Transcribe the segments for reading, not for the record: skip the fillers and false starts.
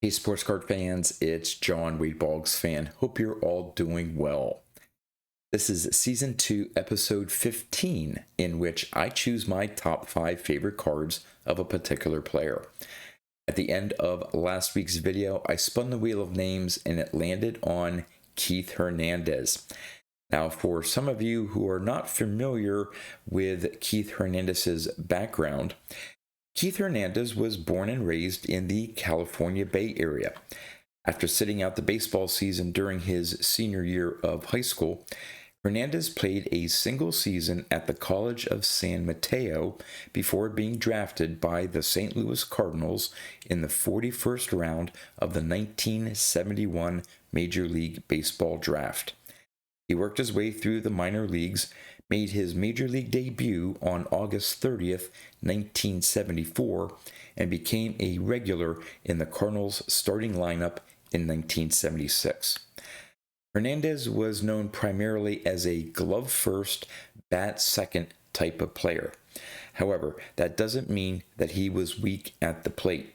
Hey, sports card fans, it's John Wade Boggs fan. Hope you're all doing well. This is season 2, episode 15, in which I choose my top 5 favorite cards of a particular player. At the end of last week's video, I spun the wheel of names and it landed on Keith Hernandez. Now, for some of you who are not familiar with Keith Hernandez's background, Keith Hernandez was born and raised in the California Bay Area. After sitting out the baseball season during his senior year of high school, Hernandez played a single season at the College of San Mateo before being drafted by the St. Louis Cardinals in the 41st round of the 1971 Major League Baseball draft. He worked his way through the minor leagues, made his major league debut on August 30th, 1974, and became a regular in the Cardinals' starting lineup in 1976. Hernandez was known primarily as a glove-first, bat-second type of player. However, that doesn't mean that he was weak at the plate.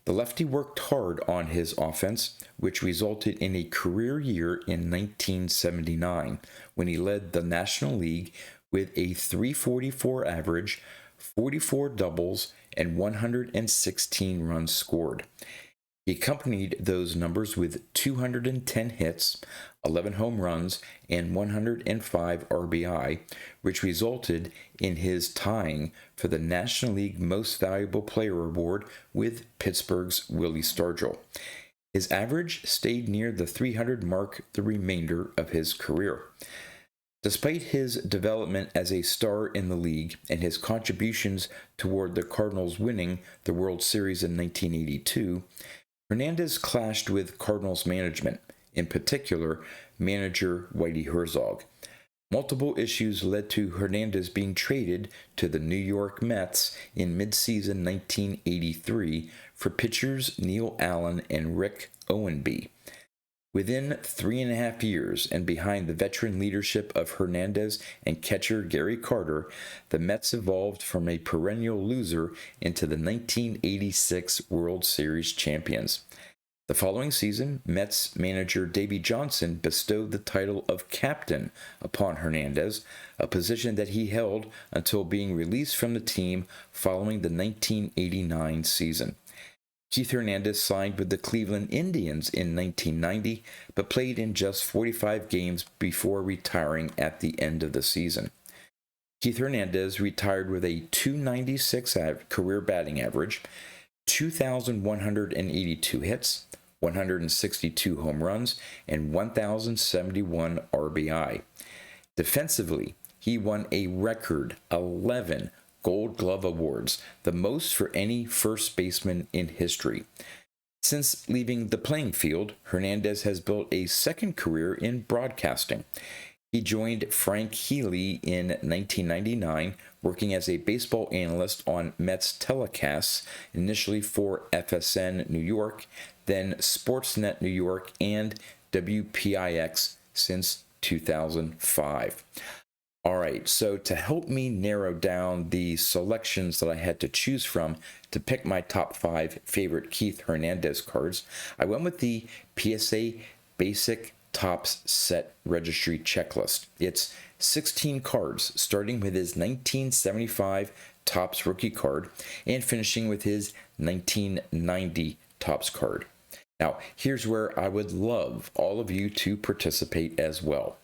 The lefty worked hard on his offense, which resulted in a career year in 1979 when he led the National League with a .344 average, 44 doubles, and 116 runs scored. He accompanied those numbers with 210 hits, 11 home runs, and 105 RBI, which resulted in his tying for the National League Most Valuable Player award with Pittsburgh's Willie Stargell. His average stayed near the 300 mark the remainder of his career. Despite his development as a star in the league and his contributions toward the Cardinals winning the World Series in 1982, Hernandez clashed with Cardinals management, in particular manager Whitey Herzog. Multiple issues led to Hernandez being traded to the New York Mets in mid-season 1983 for pitchers Neil Allen and Rick Owenby. Within 3.5 years, and behind the veteran leadership of Hernandez and catcher Gary Carter, the Mets evolved from a perennial loser into the 1986 World Series champions. The following season, Mets manager Davey Johnson bestowed the title of captain upon Hernandez, a position that he held until being released from the team following the 1989 season. Keith Hernandez signed with the Cleveland Indians in 1990, but played in just 45 games before retiring at the end of the season. Keith Hernandez retired with a .296 career batting average, 2,182 hits, 162 home runs, and 1,071 RBI. Defensively, he won a record 11 Gold Glove awards, the most for any first baseman in history. Since leaving the playing field, Hernandez has built a second career in broadcasting. He joined Frank Healy in 1999, working as a baseball analyst on Mets telecasts, initially for FSN New York, then Sportsnet New York, and WPIX since 2005. All right, so to help me narrow down the selections that I had to choose from to pick my top 5 favorite Keith Hernandez cards, I went with the PSA Basic Topps Set Registry Checklist. It's 16 cards, starting with his 1975 Topps rookie card and finishing with his 1990 Topps card. Now, here's where I would love all of you to participate as well.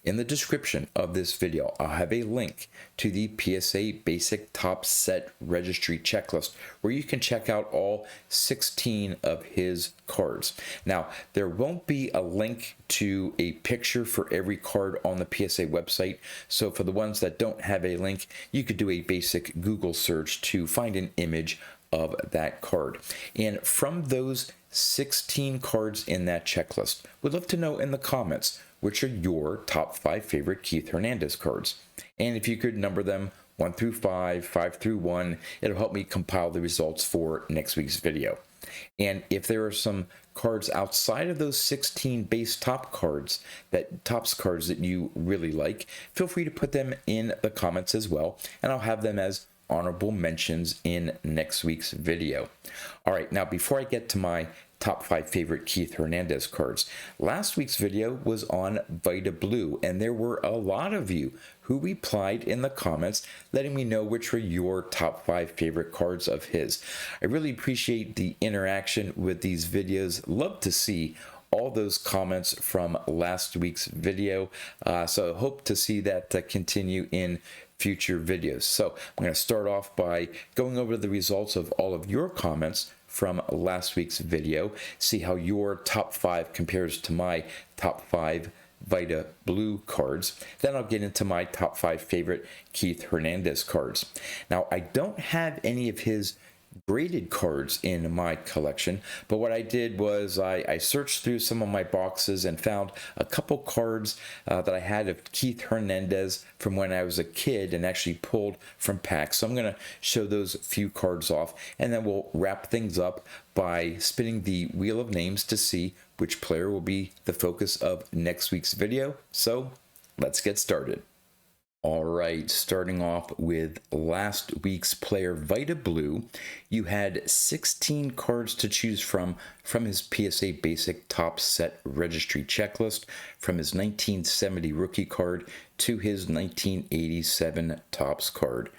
In the description of this video, I'll have a link to the PSA Basic Topps Set Registry Checklist where you can check out all 16 of his cards. Now, there won't be a link to a picture for every card on the PSA website, so for the ones that don't have a link, you could do a basic Google search to find an image of that card. And from those 16 cards in that checklist, would love to know in the comments which are your top 5 favorite Keith Hernandez cards. And if you could number them 1 through 5, 5 through 1, it'll help me compile the results for next week's video. And if there are some cards outside of those 16 base Topps cards that you really like, feel free to put them in the comments as well, and I'll have them as honorable mentions in next week's video. All right, now before I get to my top 5 favorite Keith Hernandez cards. Last week's video was on Vita Blue, and there were a lot of you who replied in the comments letting me know which were your top 5 favorite cards of his. I really appreciate the interaction with these videos. Love to see all those comments from last week's video. So I hope to see that continue in future videos. So I'm going to start off by going over the results of all of your comments from last week's video, see how your top 5 compares to my top 5 Vita Blue cards. Then I'll get into my top 5 favorite Keith Hernandez cards. Now, I don't have any of his graded cards in my collection, but what I did was I searched through some of my boxes and found a couple cards that I had of Keith Hernandez from when I was a kid and actually pulled from packs. So I'm going to show those few cards off, and then we'll wrap things up by spinning the wheel of names to see which player will be the focus of next week's video. So let's get started. All right, starting off with last week's player, Vita Blue, you had 16 cards to choose from his PSA Basic Top Set Registry checklist, from his 1970 rookie card to his 1987 Topps card.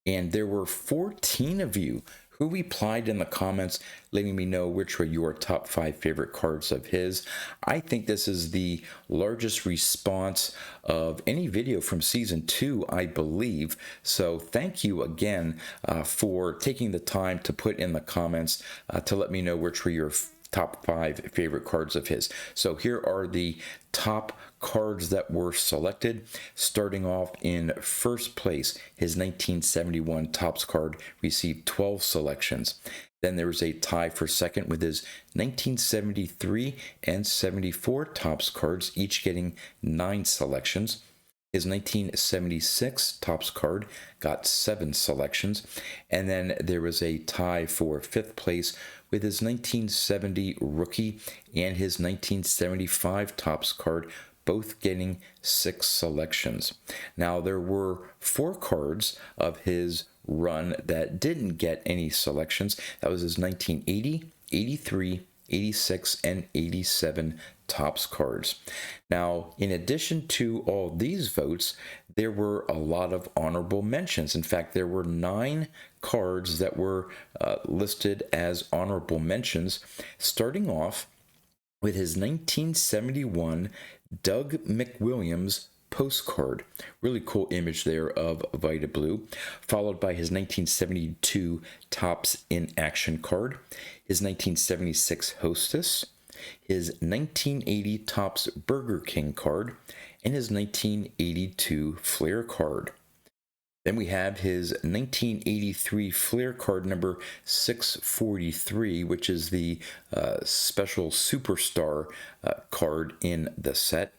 And there were 14 of you who replied in the comments letting me know which were your top 5 favorite cards of his. I think this is the largest response of any video from season 2, I believe. So thank you again for taking the time to put in the comments to let me know which were your top 5 favorite cards of his. So here are the top cards that were selected. Starting off in first place, his 1971 Topps card received 12 selections. Then there was a tie for second with his 1973 and 74 Topps cards, each getting 9 selections. His 1976 Topps card got 7 selections. And then there was a tie for fifth place with his 1970 rookie and his 1975 Topps card, both getting 6 selections. Now, there were 4 cards of his run that didn't get any selections. That was his 1980, 83, 86, and 87 Topps cards. Now, in addition to all these votes, there were a lot of honorable mentions. In fact, there were 9 cards that were listed as honorable mentions, starting off with his 1971 Doug McWilliams postcard. Really cool image there of Vita Blue, followed by his 1972 Topps in Action card, his 1976 Hostess, his 1980 Topps Burger King card, and his 1982 Flair card. Then we have his 1983 Flair card number 643, which is the special superstar card in the set.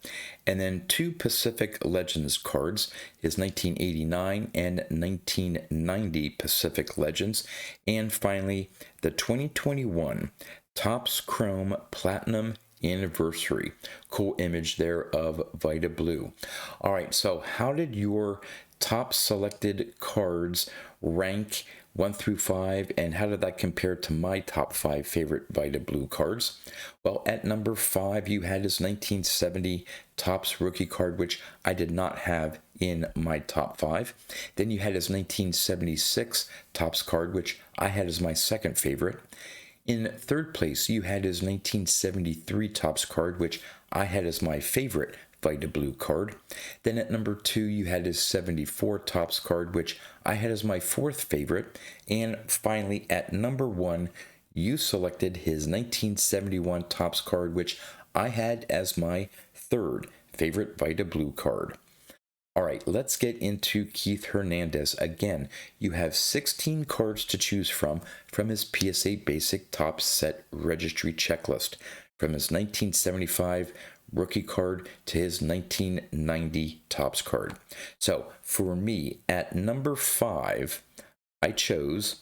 And then 2 Pacific Legends cards, his 1989 and 1990 Pacific Legends. And finally, the 2021 Topps Chrome Platinum Anniversary. Cool image there of Vita Blue. All right, so how did your top selected cards rank 1 through 5, and how did that compare to my top 5 favorite Vita Blue cards? Well, at number 5, you had his 1970 Topps rookie card, which I did not have in my top 5. Then you had his 1976 Topps card, which I had as my second favorite. In third place, you had his 1973 Topps card, which I had as my favorite Vita Blue card. Then at number 2, you had his 74 Topps card, which I had as my 4th favorite. And finally, at number 1, you selected his 1971 Topps card, which I had as my 3rd favorite Vita Blue card. All right, let's get into Keith Hernandez. Again, you have 16 cards to choose from his PSA Basic Top Set Registry checklist, from his 1975 rookie card to his 1990 Topps card. So for me, at number 5, I chose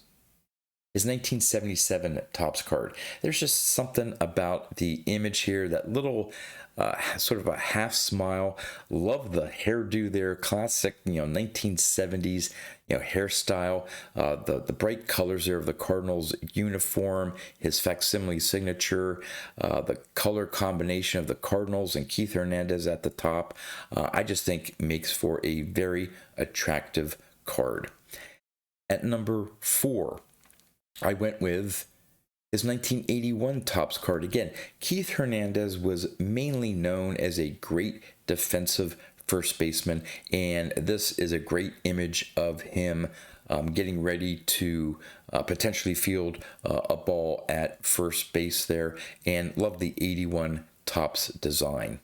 his 1977 Topps card. There's just something about the image here, that little sort of a half smile. Love the hairdo there, classic 1970s hairstyle. The bright colors there of the Cardinals uniform, his facsimile signature, the color combination of the Cardinals and Keith Hernandez at the top. I just think makes for a very attractive card. At number 4, I went with his 1981 Topps card. Again, Keith Hernandez was mainly known as a great defensive first baseman, and this is a great image of him getting ready to potentially field a ball at first base there, and love the 81 Topps design.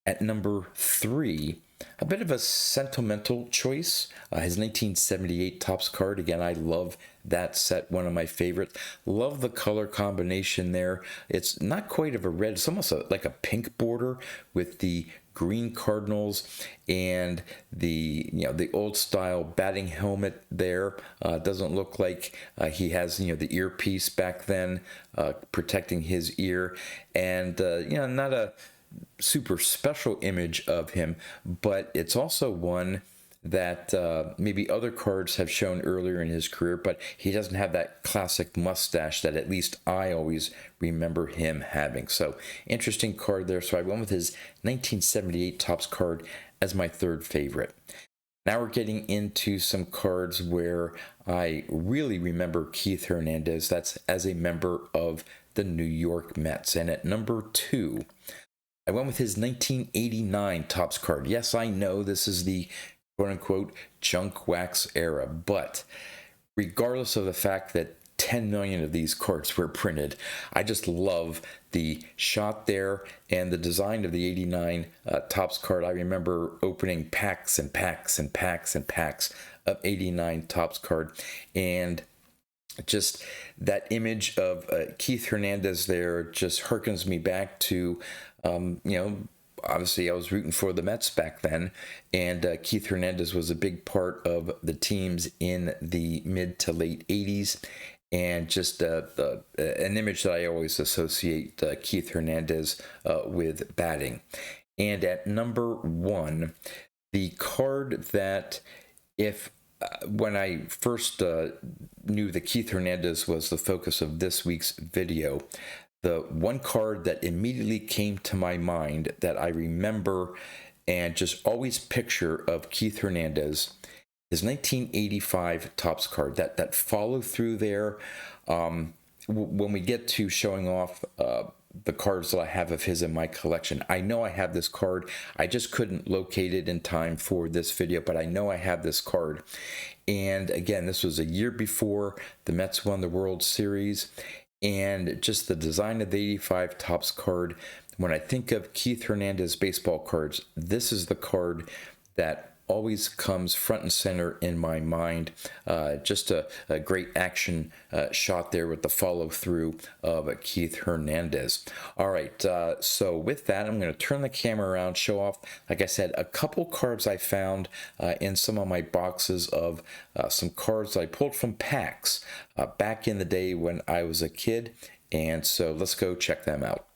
At number 3, a bit of a sentimental choice, his 1978 Topps card. Again, I love that set, one of my favorites. Love the color combination there. It's not quite of a red, it's almost like a pink border with the green Cardinals and the old style batting helmet there. Doesn't look like he has the earpiece back then protecting his ear, and not a super special image of him, but it's also one that maybe other cards have shown earlier in his career, but he doesn't have that classic mustache that at least I always remember him having. So interesting card there. So I went with his 1978 Topps card as my third favorite. Now we're getting into some cards where I really remember Keith Hernandez. That's as a member of the New York Mets. And at number 2, I went with his 1989 Topps card. Yes, I know this is the quote-unquote junk wax era, but regardless of the fact that 10 million of these cards were printed, I just love the shot there and the design of the 89 Topps card. I remember opening packs and packs and packs and packs of 89 Topps card, and just that image of Keith Hernandez there just harkens me back to obviously I was rooting for the Mets back then, and Keith Hernandez was a big part of the teams in the mid to late 80s, and just an image that I always associate Keith Hernandez with batting. And at number 1, the card that when I first knew that Keith Hernandez was the focus of this week's video, the one card that immediately came to my mind that I remember and just always picture of Keith Hernandez is 1985 Topps card. That follow through there. When we get to showing off the cards that I have of his in my collection, I know I have this card. I just couldn't locate it in time for this video, but I know I have this card. And again, this was a year before the Mets won the World Series. And just the design of the 85 Topps card, when I think of Keith Hernandez baseball cards, this is the card that always comes front and center in my mind. Just a great action shot there with the follow through of Keith Hernandez. All right, so with that, I'm going to turn the camera around, show off, like I said, a couple cards I found in some of my boxes of some cards I pulled from packs back in the day when I was a kid. And so let's go check them out.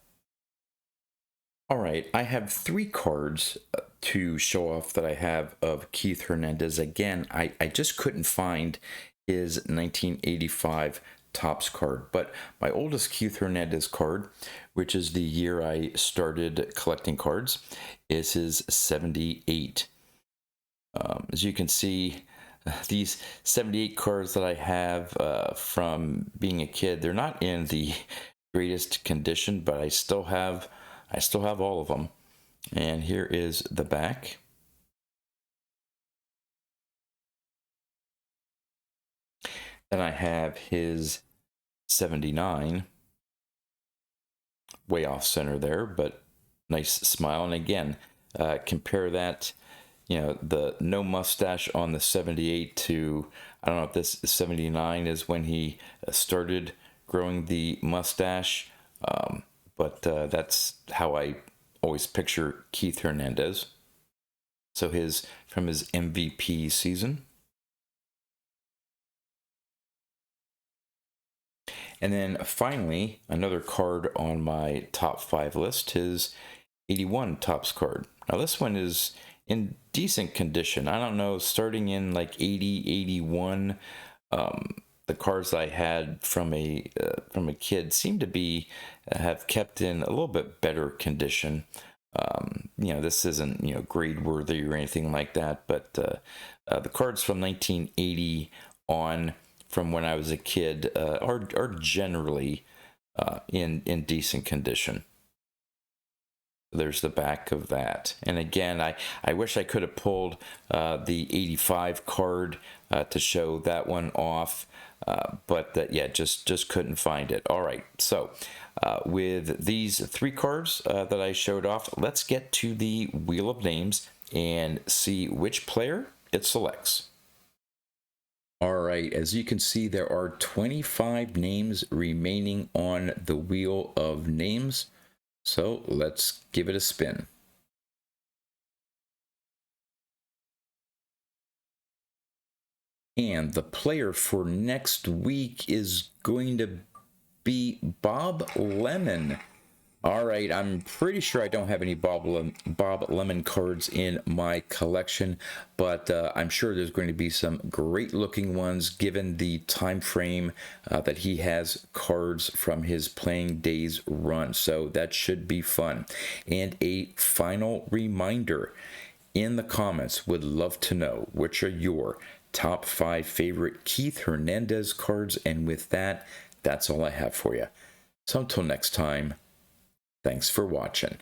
All right, I have 3 cards to show off that I have of Keith Hernandez. Again, I just couldn't find his 1985 Topps card, but my oldest Keith Hernandez card, which is the year I started collecting cards, is his 78. As you can see, these 78 cards that I have from being a kid, they're not in the greatest condition, but I still have all of them. And here is the back. Then I have his 79, way off center there, but nice smile. And again, compare that, the no mustache on the 78 to, I don't know if this 79 is when he started growing the mustache, but that's how I always picture Keith Hernandez. So from his MVP season. And then finally, another card on my top 5 list is 81 Topps card. Now this one is in decent condition. I don't know, starting in like 80, 81. The cards I had from a kid seem to be have kept in a little bit better condition. This isn't grade worthy or anything like that, but the cards from 1980 on, from when I was a kid, are generally in decent condition. There's the back of that. And again, I wish I could have pulled the 85 card to show that one off, but yeah, just couldn't find it. All right, so with these 3 cards that I showed off, let's get to the Wheel of Names and see which player it selects. All right, as you can see, there are 25 names remaining on the Wheel of Names. So let's give it a spin. And the player for next week is going to be Bob Lemon. All right, I'm pretty sure I don't have any Bob Lemon cards in my collection, but I'm sure there's going to be some great looking ones given the time frame that he has cards from his playing days run. So that should be fun. And a final reminder, in the comments, would love to know which are your top 5 favorite Keith Hernandez cards. And with that, that's all I have for you. So until next time, thanks for watching.